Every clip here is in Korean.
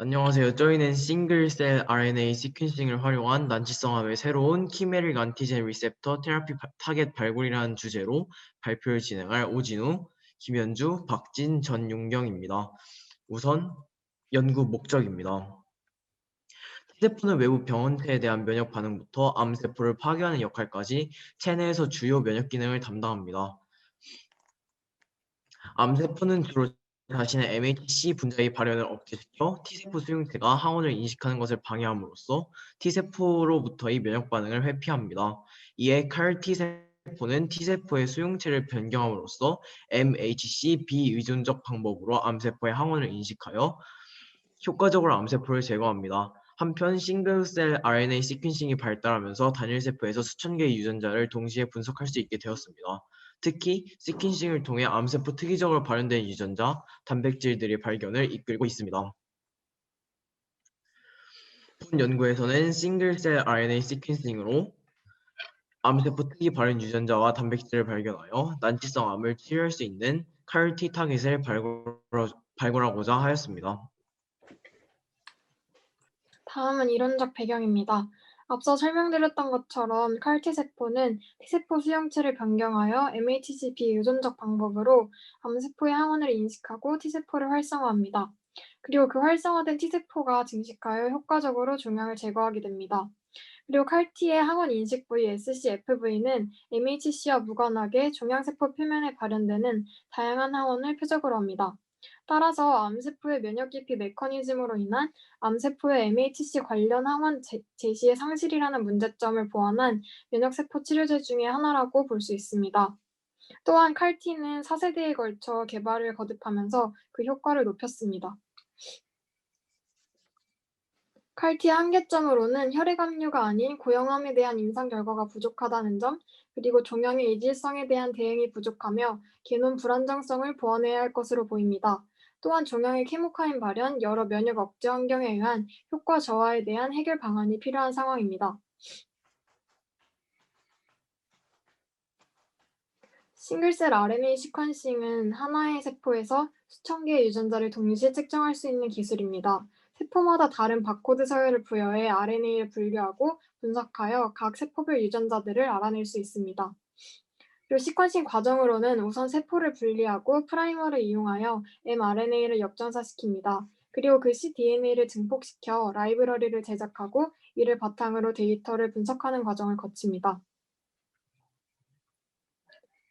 안녕하세요. 저희는 싱글셀 RNA 시퀀싱을 활용한 난치성암의 새로운 키메릭 안티젠 리셉터 테라피 타겟 발굴이라는 주제로 발표를 진행할 오진우, 김현주, 박진, 전용경입니다. 우선 연구 목적입니다. T세포는 외부 병원체에 대한 면역 반응부터 암세포를 파괴하는 역할까지 체내에서 주요 면역 기능을 담당합니다. 암세포는 주로 자신의 MHC 분자의 발현을 억제시켜 T세포 수용체가 항원을 인식하는 것을 방해함으로써 T세포로부터의 면역 반응을 회피합니다. 이에 CAR T세포는 T세포의 수용체를 변경함으로써 MHC 비의존적 방법으로 암세포의 항원을 인식하여 효과적으로 암세포를 제거합니다. 한편 싱글셀 RNA 시퀀싱이 발달하면서 단일 세포에서 수천 개의 유전자를 동시에 분석할 수 있게 되었습니다. 특히 시퀀싱을 통해 암세포 특이적으로 발현된 유전자, 단백질들의 발견을 이끌고 있습니다. 본 연구에서는 싱글셀 RNA 시퀀싱으로 암세포 특이 발현 유전자와 단백질을 발견하여 난치성 암을 치료할 수 있는 CAR-T 타깃을 발굴하고자 하였습니다. 다음은 이론적 배경입니다. 앞서 설명드렸던 것처럼 CAR-T 세포는 T세포 수용체를 변경하여 MHC 비유전적 방법으로 암세포의 항원을 인식하고 T세포를 활성화합니다. 그리고 그 활성화된 T세포가 증식하여 효과적으로 종양을 제거하게 됩니다. 그리고 CAR-T의 항원 인식 부위 SCFV는 MHC와 무관하게 종양세포 표면에 발현되는 다양한 항원을 표적으로 합니다. 따라서 암세포의 면역 기피 메커니즘으로 인한 암세포의 MHC 관련 항원 제시의 상실이라는 문제점을 보완한 면역세포 치료제 중의 하나라고 볼 수 있습니다. 또한 CAR-T는 4세대에 걸쳐 개발을 거듭하면서 그 효과를 높였습니다. CAR-T의 한계점으로는 혈액 압류가 아닌 고형암에 대한 임상 결과가 부족하다는 점, 그리고 종양의 이질성에 대한 대응이 부족하며 게놈 불안정성을 보완해야 할 것으로 보입니다. 또한 종양의 케모카인 발현, 여러 면역 억제 환경에 의한 효과 저하에 대한 해결 방안이 필요한 상황입니다. 싱글셀 RNA 시퀀싱은 하나의 세포에서 수천 개의 유전자를 동시에 측정할 수 있는 기술입니다. 세포마다 다른 바코드 서열을 부여해 RNA를 분류하고 분석하여 각 세포별 유전자들을 알아낼 수 있습니다. 그리고 시퀀싱 과정으로는 우선 세포를 분리하고 프라이머를 이용하여 mRNA를 역전사시킵니다. 그리고 그 cDNA를 증폭시켜 라이브러리를 제작하고 이를 바탕으로 데이터를 분석하는 과정을 거칩니다.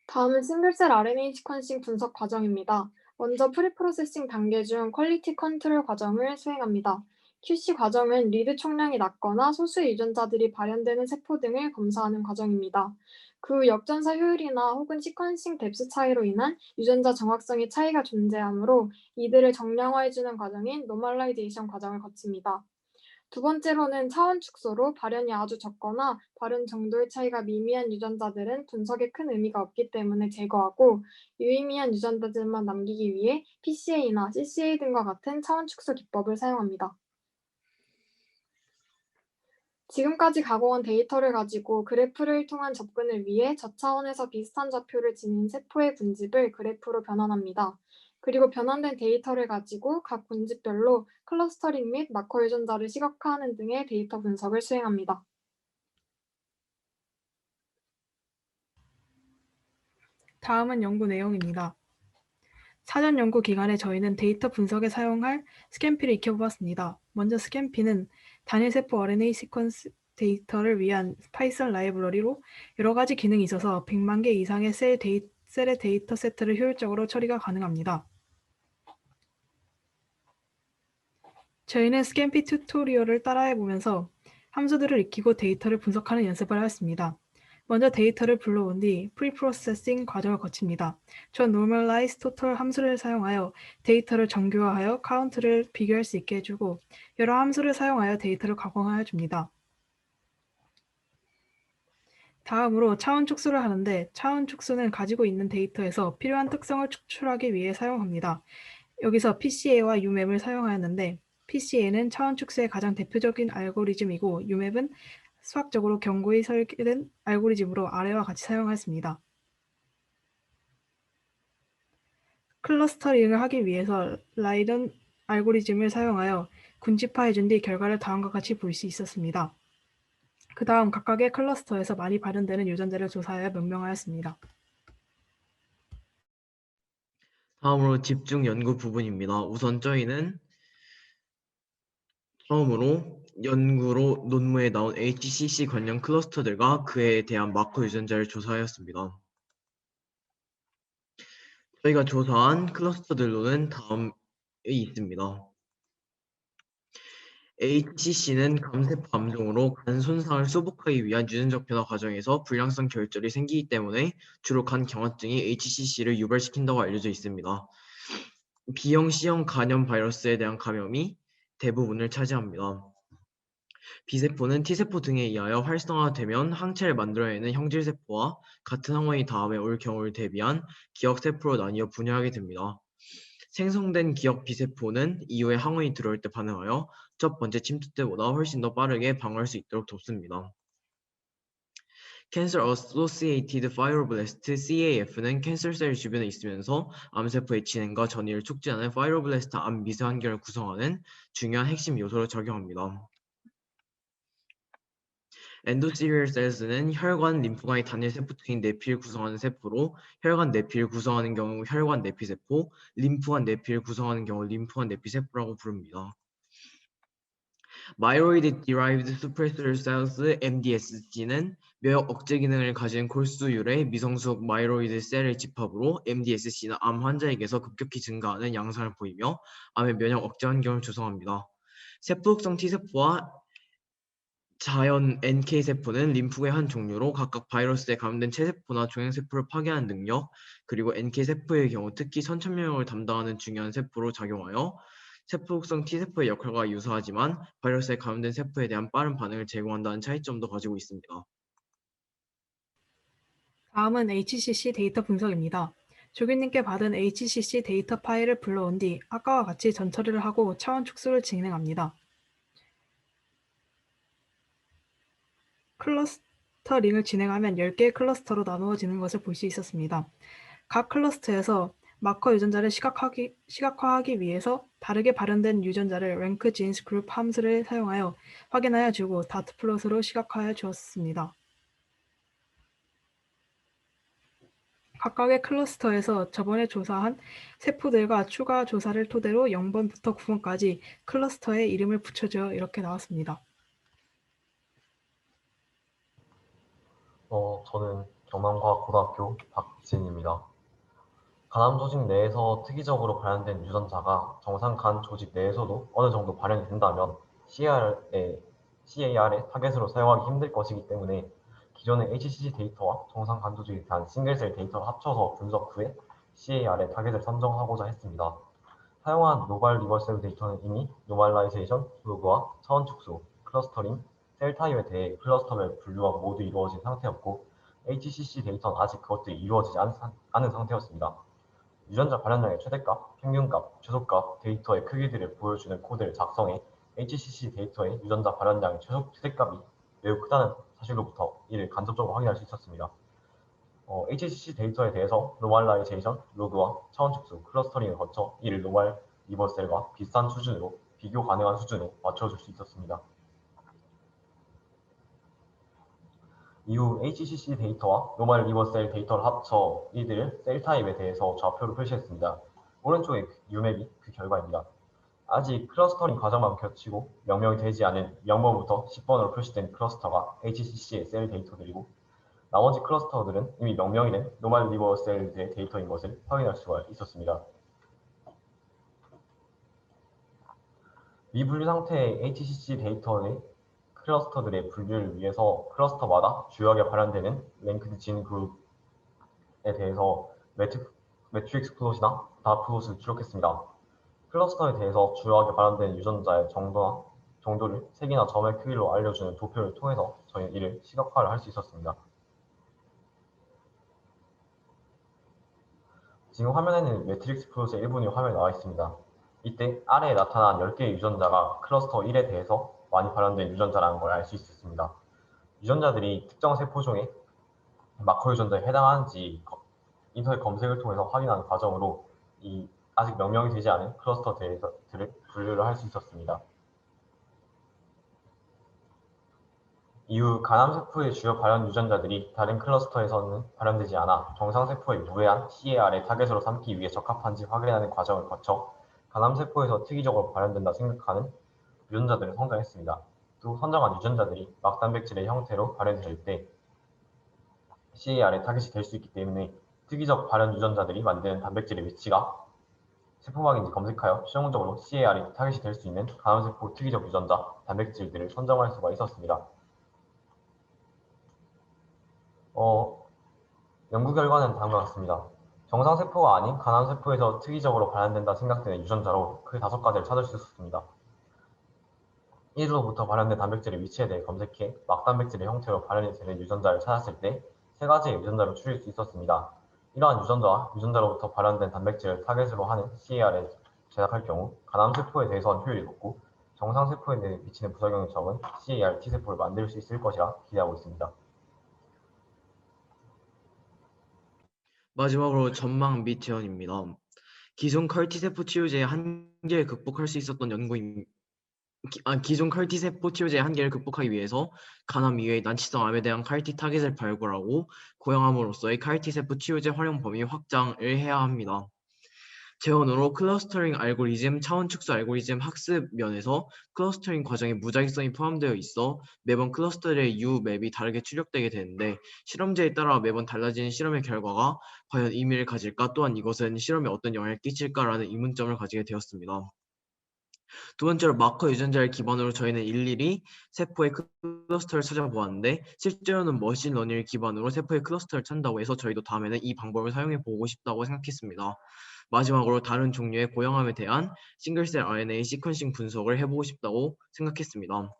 다음은 싱글셀 RNA 시퀀싱 분석 과정입니다. 먼저 프리프로세싱 단계 중 퀄리티 컨트롤 과정을 수행합니다. QC 과정은 리드 총량이 낮거나 소수의 유전자들이 발현되는 세포 등을 검사하는 과정입니다. 그 후 역전사 효율이나 혹은 시퀀싱 뎁스 차이로 인한 유전자 정확성의 차이가 존재하므로 이들을 정량화해주는 과정인 노멀라이제이션 과정을 거칩니다. 두 번째로는 차원 축소로 발현이 아주 적거나 발현 정도의 차이가 미미한 유전자들은 분석에 큰 의미가 없기 때문에 제거하고 유의미한 유전자들만 남기기 위해 PCA나 CCA 등과 같은 차원 축소 기법을 사용합니다. 지금까지 가공한 데이터를 가지고 그래프를 통한 접근을 위해 저차원에서 비슷한 좌표를 지닌 세포의 군집을 그래프로 변환합니다. 그리고 변환된 데이터를 가지고 각 군집별로 클러스터링 및 마커 유전자를 시각화하는 등의 데이터 분석을 수행합니다. 다음은 연구 내용입니다. 사전 연구 기간에 저희는 데이터 분석에 사용할 스캔피를 익혀보았습니다. 먼저 스캔피는 단일 세포 RNA 시퀀스 데이터를 위한 파이썬 라이브러리로 여러 가지 기능이 있어서 100만 개 이상의 셀의 데이터 세트를 효율적으로 처리가 가능합니다. 저희는 스캔피 튜토리얼을 따라해보면서 함수들을 익히고 데이터를 분석하는 연습을 하였습니다. 먼저 데이터를 불러온 뒤 프리프로세싱 과정을 거칩니다. 전 normalize total 함수를 사용하여 데이터를 정교화하여 카운트를 비교할 수 있게 해주고 여러 함수를 사용하여 데이터를 가공하여 줍니다. 다음으로 차원 축소를 하는데 차원 축소는 가지고 있는 데이터에서 필요한 특성을 추출하기 위해 사용합니다. 여기서 PCA와 UMAP을 사용하였는데 PCA는 차원 축소의 가장 대표적인 알고리즘이고 UMAP은 수학적으로 견고히 설계된 알고리즘으로 아래와 같이 사용하였습니다. 클러스터링을 하기 위해서 라이던 알고리즘을 사용하여 군집화해준 뒤 결과를 다음과 같이 볼 수 있었습니다. 그 다음 각각의 클러스터에서 많이 발현되는 유전자를 조사하여 명명하였습니다. 다음으로 집중 연구 부분입니다. 우선 저희는 처음으로 연구로 논문에 나온 HCC 관련 클러스터들과 그에 대한 마커 유전자를 조사하였습니다. 저희가 조사한 클러스터들로는 다음에 있습니다. HCC는 감세포 암종으로 간 손상을 수복하기 위한 유전적 변화 과정에서 불량성 결절이 생기기 때문에 주로 간 경화증이 HCC를 유발시킨다고 알려져 있습니다. B형, C형 간염 바이러스에 대한 감염이 대부분을 차지합니다. B세포는 T세포 등에 의하여 활성화되면 항체를 만들어내는 형질세포와 같은 항원이 다음에 올 경우를 대비한 기억세포로 나뉘어 분열하게 됩니다. 생성된 기억 B세포는 이후에 항원이 들어올 때 반응하여 첫 번째 침투 때보다 훨씬 더 빠르게 방어할 수 있도록 돕습니다. Cancer Associated Fibroblast (CAF는) 캔서셀 주변에 있으면서 암세포의 진행과 전이를 촉진하는 파이브로블라스트 암 미세환경을 구성하는 중요한 핵심 요소로 작용합니다. 엔도시리얼 셀스는 혈관, 림프관의 단일 세포층인 내피를 구성하는 세포로 혈관 내피를 구성하는 경우 혈관 내피세포, 림프관 내피를 구성하는 경우 림프관 내피세포라고 부릅니다. Myeloid Derived Suppressor Cells (MDSC는) 면역 억제 기능을 가진 골수율의 미성숙 마이로이드 셀의 집합으로 MDSC는 암 환자에게서 급격히 증가하는 양상을 보이며 암의 면역 억제 환경을 조성합니다. 세포흑성 T세포와 자연 NK세포는 림프의 한 종류로 각각 바이러스에 감염된 체세포나 종양세포를 파괴하는 능력, 그리고 NK세포의 경우 특히 선천명령을 담당하는 중요한 세포로 작용하여 세포흑성 T세포의 역할과 유사하지만 바이러스에 감염된 세포에 대한 빠른 반응을 제공한다는 차이점도 가지고 있습니다. 다음은 HCC 데이터 분석입니다. 조교님께 받은 HCC 데이터 파일을 불러온 뒤 아까와 같이 전처리를 하고 차원 축소를 진행합니다. 클러스터링을 진행하면 10개의 클러스터로 나누어지는 것을 볼 수 있었습니다. 각 클러스터에서 마커 유전자를 시각화하기 위해서 다르게 발현된 유전자를 랭크 지인스 그룹 함수를 사용하여 확인하여 주고 다트 플롯으로 시각화해 주었습니다. 각각의 클러스터에서 저번에 조사한 세포들과 추가 조사를 토대로 0번부터 9번까지 클러스터에 이름을 붙여줘 이렇게 나왔습니다. 저는 경남과학고등학교 박진입니다. 간암 조직 내에서 특이적으로 발현된 유전자가 정상 간 조직 내에서도 어느 정도 발현이 된다면 CAR의 타겟으로 사용하기 힘들 것이기 때문에 기존의 HCC 데이터와 정상 간 조직에 대한 싱글셀 데이터를 합쳐서 분석 후에 CAR의 타겟을 선정하고자 했습니다. 사용한 노발 리버셀 데이터는 이미 노멀라이제이션, 로그와 차원 축소, 클러스터링, 셀 타입에 대해 클러스터별 분류가 모두 이루어진 상태였고 HCC 데이터는 아직 그것들이 이루어지지 않은 상태였습니다. 유전자 발현량의 최대값, 평균값, 최소값 데이터의 크기들을 보여주는 코드를 작성해 HCC 데이터의 유전자 발현량의 최대값이 매우 크다는 사실로부터 이를 간접적으로 확인할 수 있었습니다. HCC 데이터에 대해서 노멀라이제이션, 로그와 차원 축소, 클러스터링을 거쳐 이를 노멀 리버셀과 비슷한 수준으로 비교 가능한 수준으로 맞춰줄 수 있었습니다. 이후 HCC 데이터와 노멀 리버셀 데이터를 합쳐 이들 셀 타입에 대해서 좌표로 표시했습니다. 오른쪽의 유맵이 그 결과입니다. 아직 클러스터링 과정만 겹치고 명명이 되지 않은 0번부터 10번으로 표시된 클러스터가 HCC의 셀 데이터들이고 나머지 클러스터들은 이미 명명이 된 노멀 리버셀의 데이터인 것을 확인할 수가 있었습니다. 미분류 상태의 HCC 데이터의 클러스터들의 분류를 위해서 클러스터마다 주요하게 발현되는 랭크드 진 그룹에 대해서 매트릭스 플롯이나 다 플롯을 기록했습니다. 클러스터에 대해서 주요하게 발현되는 유전자의 정도를 색이나 점의 크기로 알려주는 도표를 통해서 저희는 이를 시각화를 할 수 있었습니다. 지금 화면에는 매트릭스 플롯의 일부분이 화면에 나와 있습니다. 이때 아래에 나타난 10개의 유전자가 클러스터 1에 대해서 많이 발현된 유전자라는 걸 알 수 있었습니다. 유전자들이 특정 세포종의 마커 유전자에 해당하는지 인터넷 검색을 통해서 확인하는 과정으로 이 아직 명명이 되지 않은 클러스터들을 분류를 할 수 있었습니다. 이후 간암세포의 주요 발현 유전자들이 다른 클러스터에서는 발현되지 않아 정상세포의 무해한 CAR의 타겟으로 삼기 위해 적합한지 확인하는 과정을 거쳐 간암세포에서 특이적으로 발현된다 생각하는 유전자들을 선정했습니다. 또 선정한 유전자들이 막단백질의 형태로 발현될 때 CAR의 타겟이 될 수 있기 때문에 특이적 발현 유전자들이 만드는 단백질의 위치가 세포막인지 검색하여 실용적으로 CAR이 타겟이 될 수 있는 간암세포 특이적 유전자, 단백질들을 선정할 수가 있었습니다. 연구 결과는 다음과 같습니다. 정상세포가 아닌 간암세포에서 특이적으로 발현된다 생각되는 유전자로 크게 5가지를 찾을 수 있었습니다. 이로부터 발현된 단백질의 위치에 대해 검색해 막단백질의 형태로 발현이 되는 유전자를 찾았을 때 3가지의 유전자를 추릴 수 있었습니다. 이러한 유전자와 유전자로부터 발현된 단백질을 타겟으로 하는 CAR을 제작할 경우 간암세포에 대해서는 효율이 높고 정상세포에 대해 미치는 부작용이 적은 CAR T세포를 만들 수 있을 것이라 기대하고 있습니다. 마지막으로 전망 및 제언입니다. 기존 컬티세포 치료제의 한계를 극복할 수 있었던 기존 컬티세포 치료제의 한계를 극복하기 위해서 간암 이외의 난치성 암에 대한 칼티 타겟을 발굴하고 고용함으로써의 칼티세포 치료제 활용 범위 확장을 해야 합니다. 재원으로 클러스터링 알고리즘, 차원 축소 알고리즘 학습 면에서 클러스터링 과정에 무작위성이 포함되어 있어 매번 클러스터의 U 맵이 다르게 출력되게 되는데 실험제에 따라 매번 달라지는 실험의 결과가 과연 의미를 가질까, 또한 이것은 실험에 어떤 영향을 끼칠까라는 의문점을 가지게 되었습니다. 두 번째로 마커 유전자를 기반으로 저희는 일일이 세포의 클러스터를 찾아보았는데 실제로는 머신러닝을 기반으로 세포의 클러스터를 찾는다고 해서 저희도 다음에는 이 방법을 사용해 보고 싶다고 생각했습니다. 마지막으로 다른 종류의 고형암에 대한 싱글셀 RNA 시퀀싱 분석을 해보고 싶다고 생각했습니다.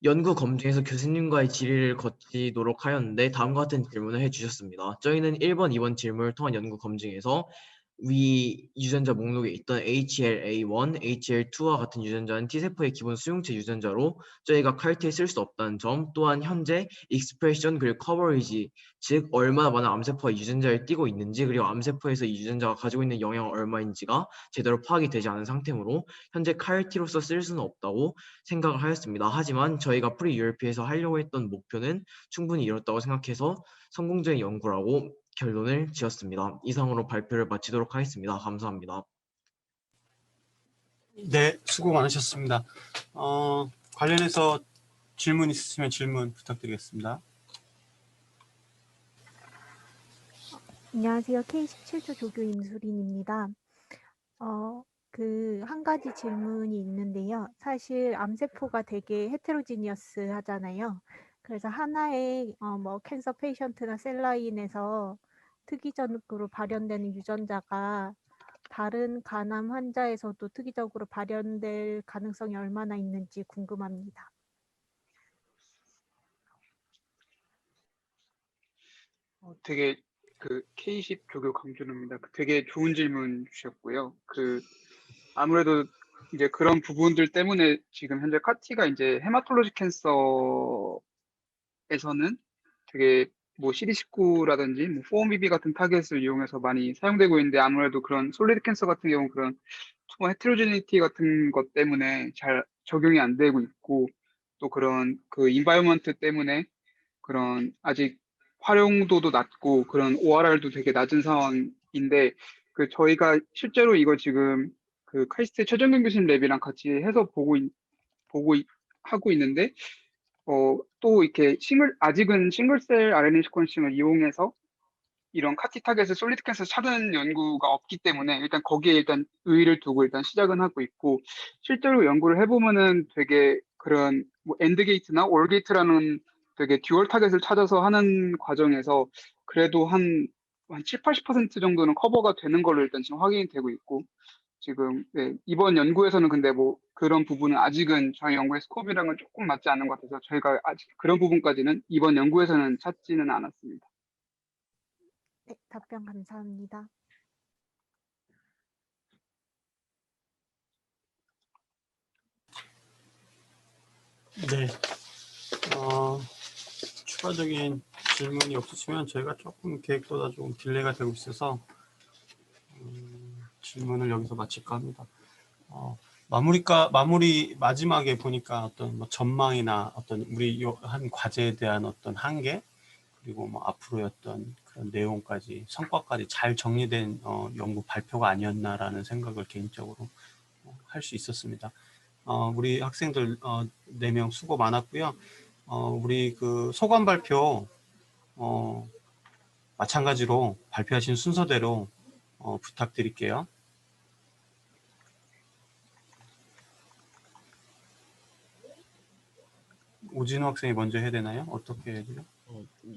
연구 검증에서 교수님과의 질의를 거치도록 하였는데 다음과 같은 질문을 해주셨습니다. 저희는 1번, 2번 질문을 통한 연구 검증에서 위 유전자 목록에 있던 HLA1, HL2와 같은 유전자는 T세포의 기본 수용체 유전자로 저희가 칼티에 쓸 수 없다는 점, 또한 현재 익스프레션 그리고 커버리지, 즉 얼마나 많은 암세포가 유전자를 띠고 있는지 그리고 암세포에서 이 유전자가 가지고 있는 영향은 얼마인지가 제대로 파악이 되지 않은 상태로 현재 칼티로서 쓸 수는 없다고 생각을 하였습니다. 하지만 저희가 프리-ULP에서 하려고 했던 목표는 충분히 이뤘다고 생각해서 성공적인 연구라고 결론을 지었습니다. 이상으로 발표를 마치도록 하겠습니다. 감사합니다. 네, 수고 많으셨습니다. 관련해서 질문 있으시면 질문 부탁드리겠습니다. 안녕하세요. K17조 조교 임수린입니다. 한 가지 질문이 있는데요. 사실 암세포가 되게 헤테로지니어스 하잖아요. 그래서 하나의 캔서 페이션트나 셀라인에서 특이적으로 발현되는 유전자가 다른 간암 환자에서도 특이적으로 발현될 가능성이 얼마나 있는지 궁금합니다. 되게 K10 조교 강준호입니다. 되게 좋은 질문 주셨고요. 아무래도 이제 그런 부분들 때문에 지금 현재 카티가 이제 헤마톨로지 캔서에서는 되게 뭐 CD19라든지 뭐 4BB 같은 타겟을 이용해서 많이 사용되고 있는데 아무래도 그런 솔리드 캔서 같은 경우는 그런 투머 헤테로지니티 같은 것 때문에 잘 적용이 안 되고 있고 또 그런 인바이러먼트 때문에 그런 아직 활용도도 낮고 그런 ORR도 되게 낮은 상황인데 저희가 실제로 이거 지금 카이스트 최정근 교수님 랩이랑 같이 해서 하고 있는데 또 이렇게 아직은 싱글셀 RNA 시퀀싱을 이용해서 이런 카티 타겟을 솔리드 캔서 찾은 연구가 없기 때문에 일단 거기에 일단 의의를 두고 일단 시작은 하고 있고 실제로 연구를 해보면은 되게 그런 뭐 엔드 게이트나 올 게이트라는 되게 듀얼 타겟을 찾아서 하는 과정에서 그래도 한 7, 80% 정도는 커버가 되는 걸로 일단 지금 확인이 되고 있고 지금 이번 연구에서는 근데 뭐 그런 부분은 아직은 저희 연구의 스코프랑은 조금 맞지 않는 것 같아서 저희가 아직 그런 부분까지는 이번 연구에서는 찾지는 않았습니다. 네, 답변 감사합니다. 네, 추가적인 질문이 없으시면 저희가 조금 계획보다 조금 딜레이가 되고 있어서 질문을 여기서 마칠까 합니다. 마무리 마지막에 보니까 어떤 뭐 전망이나 어떤 우리 한 과제에 대한 어떤 한계, 그리고 뭐 앞으로의 어떤 그런 내용까지, 성과까지 잘 정리된 연구 발표가 아니었나라는 생각을 개인적으로 할 수 있었습니다. 우리 학생들 4명 수고 많았고요. 우리 그 소감 발표 마찬가지로 발표하신 순서대로 부탁드릴게요. 오진호 학생이 먼저 해야 되나요? 어떻게 해야 돼요?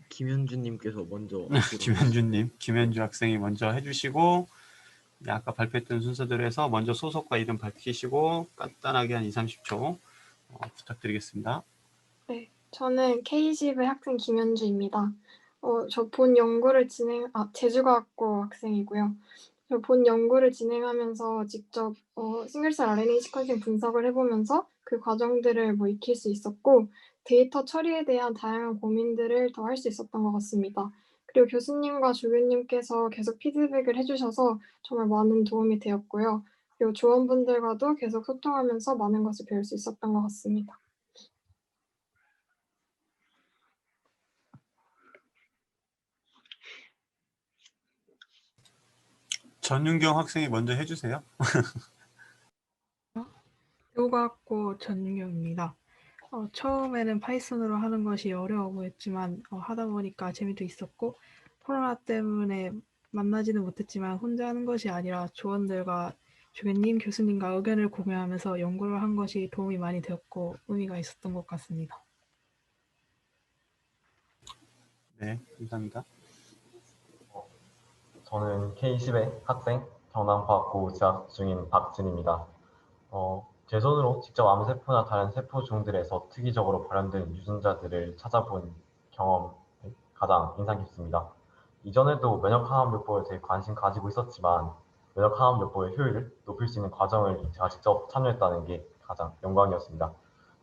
김현주님께서 먼저 김현주 학생이 먼저 해주시고, 아까 발표했던 순서대로 해서 먼저 소속과 이름 밝히시고 간단하게 한 20-30초 부탁드리겠습니다. 네, 저는 K20의 학생 김현주입니다. 저 본 연구를 제주과학고 학생이고요. 저 본 연구를 진행하면서 직접 싱글셀 RNA 시퀀싱 분석을 해보면서 그 과정들을 익힐 수 있었고, 데이터 처리에 대한 다양한 고민들을 더 할 수 있었던 것 같습니다. 그리고 교수님과 조교님께서 계속 피드백을 해주셔서 정말 많은 도움이 되었고요. 그리고 조원분들과도 계속 소통하면서 많은 것을 배울 수 있었던 것 같습니다. 전윤경 학생이 먼저 해주세요. 대우과학고 전윤경입니다. 처음에는 파이썬으로 하는 것이 어려워 보였지만 하다 보니까 재미도 있었고, 코로나 때문에 만나지는 못했지만 혼자 하는 것이 아니라 조원들과 조교님, 교수님과 의견을 공유하면서 연구를 한 것이 도움이 많이 되었고 의미가 있었던 것 같습니다. 네, 감사합니다. 저는 K10의 학생, 경남과학고 재학 중인 박진입니다. 제 손으로 직접 암세포나 다른 세포종들에서 특이적으로 발현된 유전자들을 찾아본 경험이 가장 인상 깊습니다. 이전에도 면역항암요법에 대해 관심 가지고 있었지만 면역항암요법의 효율을 높일 수 있는 과정을 제가 직접 참여했다는 게 가장 영광이었습니다.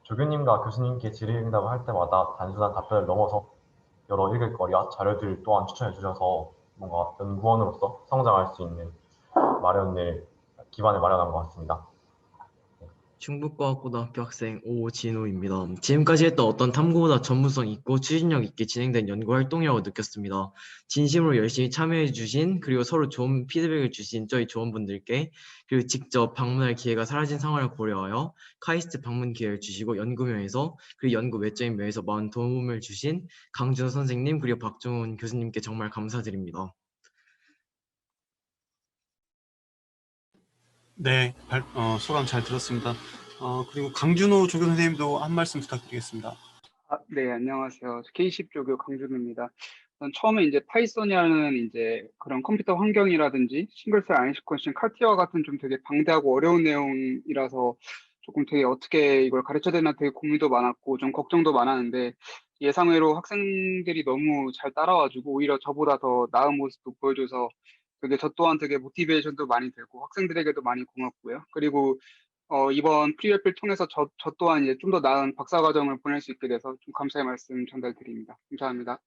조교님과 교수님께 질의응답을 할 때마다 단순한 답변을 넘어서 여러 읽을거리와 자료들 또한 추천해 주셔서 뭔가 연구원으로서 성장할 수 있는 기반을 마련한 것 같습니다. 충북과학고등학교 학생 오진호입니다. 지금까지 했던 어떤 탐구보다 전문성 있고 추진력 있게 진행된 연구 활동이라고 느꼈습니다. 진심으로 열심히 참여해 주신, 그리고 서로 좋은 피드백을 주신 저희 조원분들께, 그리고 직접 방문할 기회가 사라진 상황을 고려하여 카이스트 방문 기회를 주시고 연구면에서, 그리고 연구 외적인 면에서 많은 도움을 주신 강준호 선생님, 그리고 박종훈 교수님께 정말 감사드립니다. 네, 소감 잘 들었습니다. 그리고 강준호 조교 선생님도 한 말씀 부탁드리겠습니다. 네, 안녕하세요. K10 조교 강준우입니다. 처음에 이제 파이썬이라는 이제 그런 컴퓨터 환경이라든지 싱글셀 RNA 시퀀싱, 카티와 같은 좀 되게 방대하고 어려운 내용이라서 조금 되게 어떻게 이걸 가르쳐야 되나 되게 고민도 많았고 좀 걱정도 많았는데, 예상외로 학생들이 너무 잘 따라와주고 오히려 저보다 더 나은 모습도 보여줘서 되게 저 또한 되게 모티베이션도 많이 되고 학생들에게도 많이 고맙고요. 그리고 이번 프리웨플 통해서 저 또한 이제 좀 더 나은 박사 과정을 보낼 수 있게 돼서 좀 감사의 말씀 전달드립니다. 감사합니다.